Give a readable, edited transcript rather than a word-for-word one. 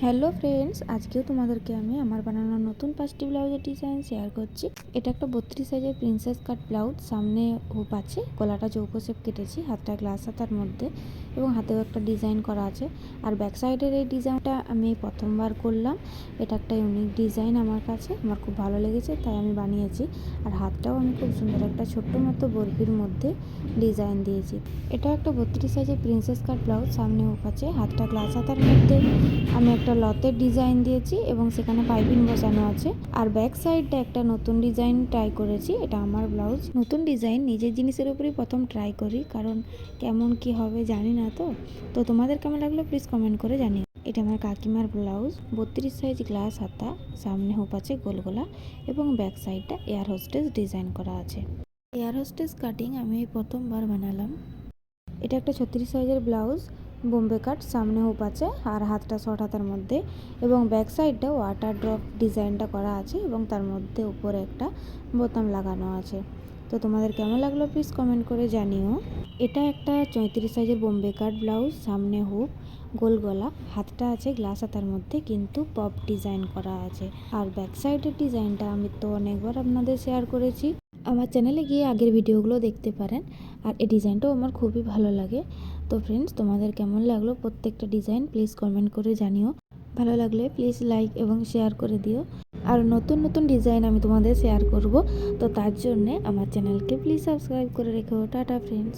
Hello friends, আজকেও তোমাদেরকে আমি আমার বানানো নতুন 5টি ব্লাউজের ডিজাইন শেয়ার করছি। এটা একটা 32 সাইজের প্রিন্সেস কাট ব্লাউজ। সামনে হুপ আছে, গলাটা চৌকো শেপ কেটেছি, হাতটা গ্লাস হাতার মধ্যে এবং হাতেও একটা ডিজাইন করা আছে। আর ব্যাক সাইডের এই ডিজাইনটা আমি প্রথমবার করলাম। এটা একটা ইউনিক ডিজাইন, আমার কাছে আমার খুব ভালো লেগেছে, তাই আমি বানিয়েছি। আর হাতটাও আমি খুব সুন্দর একটা ছোট্ট মতো বরফির মধ্যে ডিজাইন দিয়েছি। এটা একটা 32 সাইজের প্রিন্সেস কাট ব্লাউজ। সামনে হুপ আছে, হাতটা গ্লাস হাতার মধ্যে আমি একটা লতের ডিজাইন দিয়েছি এবং সেখানে পাইপিং বসানো আছে। আর ব্যাক সাইডটা একটা নতুন ডিজাইন ট্রাই করেছি। এটা আমার ব্লাউজ, নতুন ডিজাইন নিজের জিনিসের উপরই প্রথম ট্রাই করি, কারণ কেমন কি হবে জানি না। তো তোমাদের কেমন লাগলো প্লিজ কমেন্ট করে জানিও। এটা আমার কাকিমার ব্লাউজ, 32 সাইজ গ্লাস হাতা, সামনে হুপ আছে গোল গোলা এবং ব্যাক সাইডটা এয়ার হোস্টেস ডিজাইন করা আছে। এয়ার হোস্টেস কাটিং আমি প্রথমবার বানালাম। এটা একটা 36 সাইজের ব্লাউজ, বোম্বে কাট, সামনে হুপ আছে আর হাতটা শর্ট হাতার মধ্যে এবং ব্যাক সাইডটা ওয়াটার ড্রপ ডিজাইনটা করা আছে এবং তার মধ্যে উপরে একটা বোতাম লাগানো আছে। তো তোমাদের কেমন লাগলো প্লিজ কমেন্ট করে জানিও। এটা একটা 34 সাইজের বোম্বে কাট ব্লাউজ, সামনে হুপ, গোল গলা, হাতটা আছে গ্লাস হাতার মধ্যে কিন্তু পপ ডিজাইন করা আছে। আর ব্যাক সাইডের ডিজাইনটা আমি তো অনেকবার আপনাদের শেয়ার করেছি, আমার চ্যানেলে গিয়ে আগের ভিডিওগুলো দেখতে পারেন। আর এই ডিজাইনটাও আমার খুবই ভালো লাগে। তো ফ্রেন্ডস, তোমাদের কেমন লাগলো প্রত্যেকটা ডিজাইন প্লিজ কমেন্ট করে জানিও। ভালো লাগলে প্লিজ লাইক এবং শেয়ার করে দিও। আর নতুন নতুন ডিজাইন আমি তোমাদের শেয়ার করব, তো তার জন্যে আমার চ্যানেলকে প্লিজ সাবস্ক্রাইব করে রেখো। Tata friends.